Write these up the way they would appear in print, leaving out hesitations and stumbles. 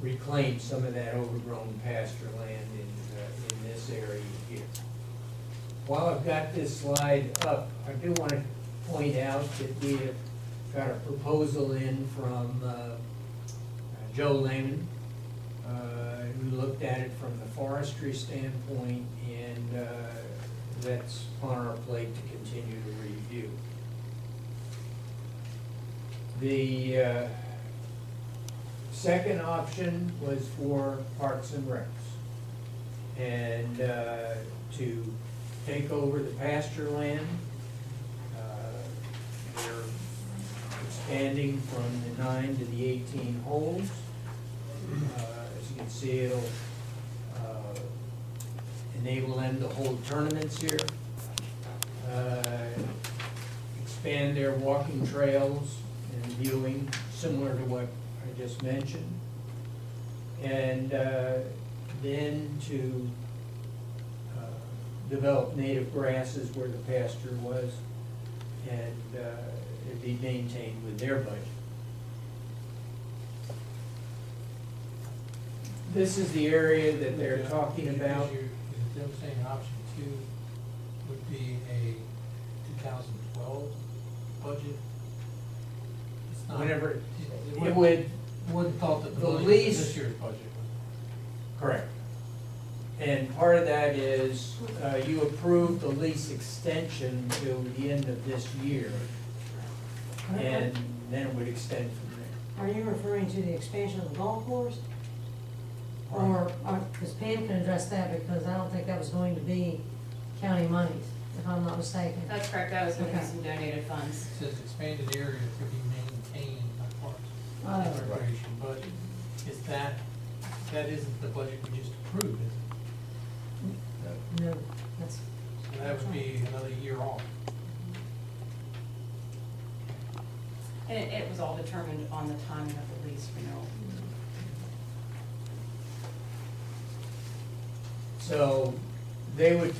reclaim some of that overgrown pasture land in this area here. While I've got this slide up, I do want to point out that we have got a proposal in from Joe Lehman, who looked at it from the forestry standpoint, and that's on our plate to continue to review. The second option was for Parks and Recs, and to take over the pasture land. They're expanding from the 9 to the 18 holes. As you can see, it'll enable them to hold tournaments here, expand their walking trails and viewing, similar to what I just mentioned, and then to develop native grasses where the pasture was, and it'd be maintained with their budget. This is the area that they're talking about. Is it saying option 2 would be a 2012 budget? It's not. Whenever, It wouldn't thought that the the budget lease- this year's budget correct. And part of that is, you approved the lease extension to the end of this year, and then it would extend from there. Are you referring to the expansion of the golf course? Or, because Pam can address that, because I don't think that was going to be county monies, if I'm not mistaken. That's correct, that was gonna be Okay. some donated funds. was. It says expanded area to be maintained by Parks Oh. and Recreation budget. Is that isn't the budget we just approved, is it? No, that's, So that would be another year off. And it was all determined on the timing of the lease renewal. So they would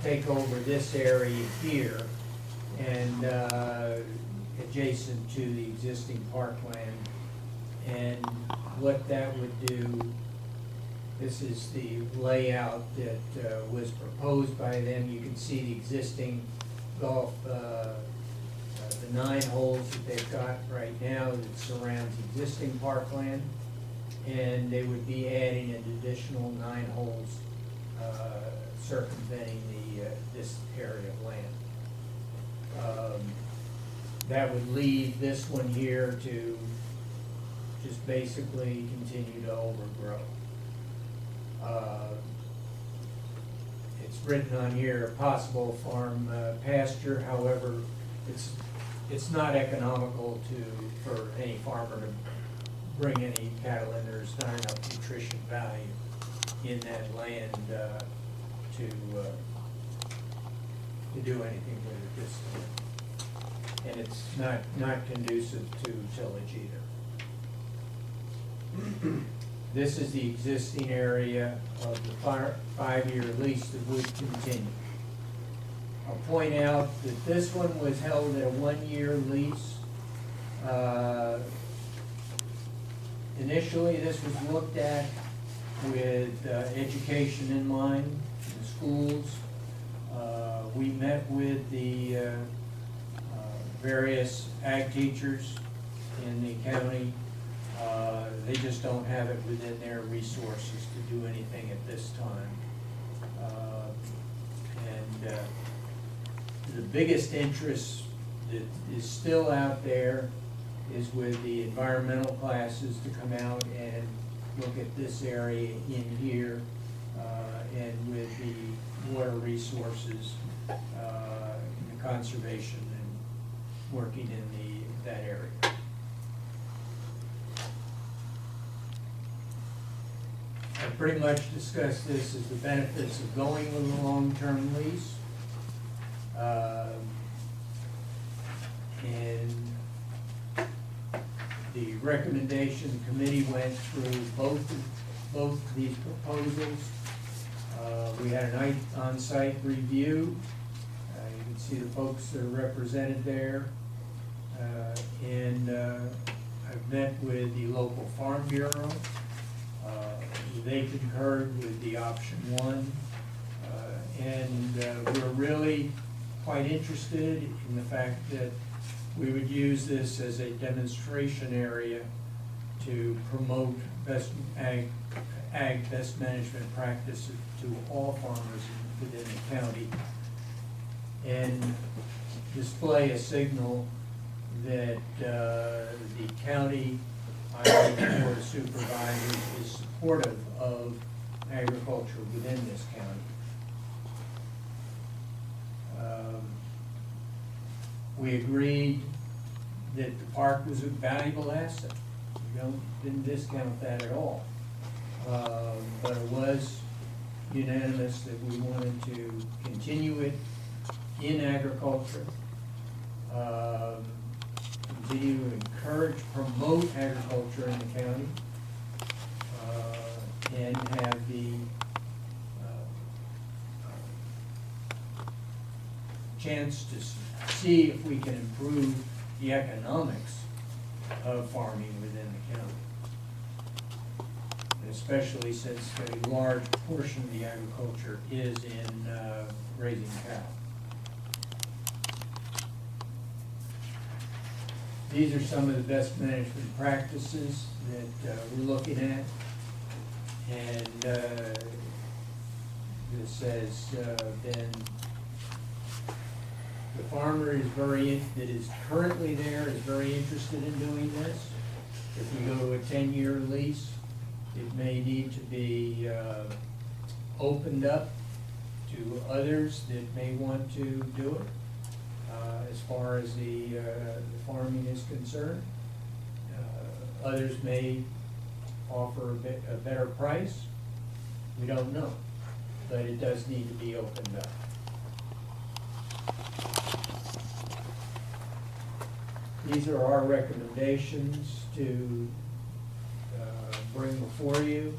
take over this area here and adjacent to the existing parkland. And what that would do, this is the layout that was proposed by them. You can see the existing golf, the 9 holes that they've got right now that surrounds existing parkland. And they would be adding an additional 9 holes circumventing this area of land. That would leave this one here to just basically continue to overgrow. It's written on here, possible farm pasture, however, it's not economical for any farmer to bring any cattle in. There's not enough nutrition value in that land to do anything with it this time. And it's not conducive to tillage either. This is the existing area of the 5-year lease that would continue. I'll point out that this one was held at a 1-year lease. Initially, this was looked at with education in mind, the schools. We met with the various ag teachers in the county. They just don't have it within their resources to do anything at this time. The biggest interest that is still out there is with the environmental classes to come out and look at this area in here, and with the water resources, and the conservation, and working in that area. I pretty much discussed this as the benefits of going with a long-term lease. And the recommendation, the committee went through both of these proposals. We had a night on-site review. You can see the folks that are represented there. And I've met with the local farm bureau They concurred with the option one, and we're really quite interested in the fact that we would use this as a demonstration area to promote best ag best management practices to all farmers within the county, and display a signal that the county Board of Supervisors is supportive of agriculture within this county. We agreed that the park was a valuable asset. We didn't discount that at all. But it was unanimous that we wanted to continue it in agriculture, continue to encourage, promote agriculture in the county, and have the chance to see if we can improve the economics of farming within the county. Especially since a large portion of the agriculture is in raising cattle. These are some of the best management practices that we're looking at. And this has been, the farmer is that is currently there is very interested in doing this. If we go to a 10-year lease, it may need to be opened up to others that may want to do it as far as the farming is concerned. Others may offer a better price. We don't know, but it does need to be opened up. These are our recommendations to bring before you,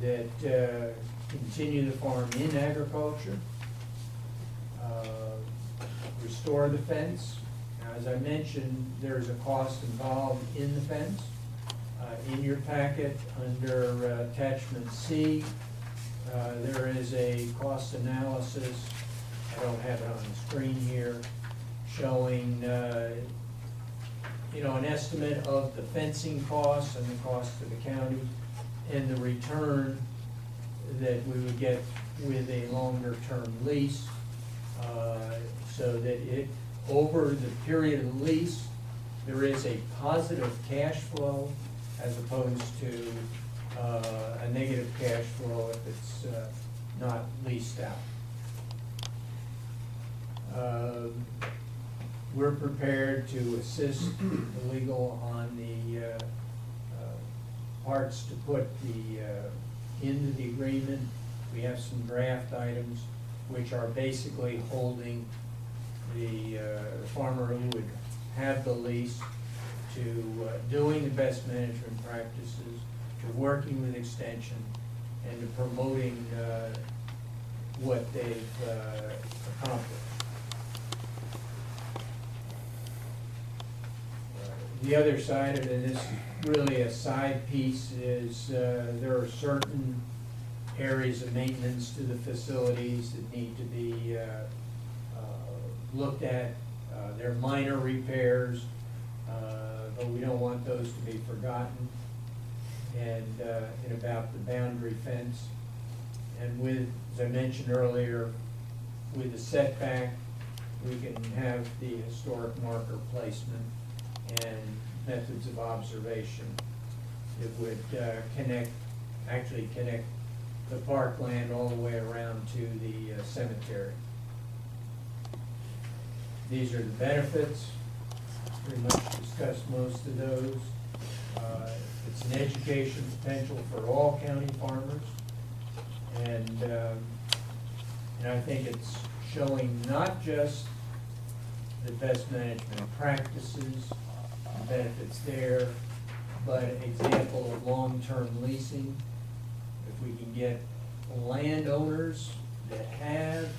that continue the farm in agriculture, restore the fence. Now, as I mentioned, there's a cost involved in the fence. In your packet, under attachment C, there is a cost analysis. I don't have it on the screen here, showing an estimate of the fencing costs and the cost to the county, and the return that we would get with a longer term lease, so that over the period of the lease, there is a positive cash flow as opposed to a negative cash flow if it's not leased out. We're prepared to assist the legal on the parts to put into the agreement. We have some draft items which are basically holding the farmer who would have the lease to doing the best management practices, to working with extension, and to promoting what they've accomplished. The other side of it, and this is really a side piece, is there are certain areas of maintenance to the facilities that need to be looked at. They're minor repairs, but we don't want those to be forgotten. And about the boundary fence, and with, as I mentioned earlier, with the setback, we can have the historic marker placement and methods of observation that would actually connect the parkland all the way around to the cemetery. These are the benefits. Pretty much discussed most of those. It's an education potential for all county farmers, and I think it's showing not just the best management practices, the benefits there, but an example of long-term leasing. If we can get landowners that have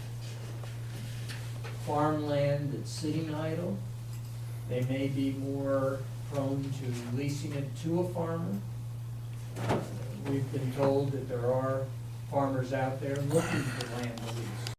farmland that's sitting idle, they may be more prone to leasing it to a farmer. we've been told that there are farmers out there looking for land to lease.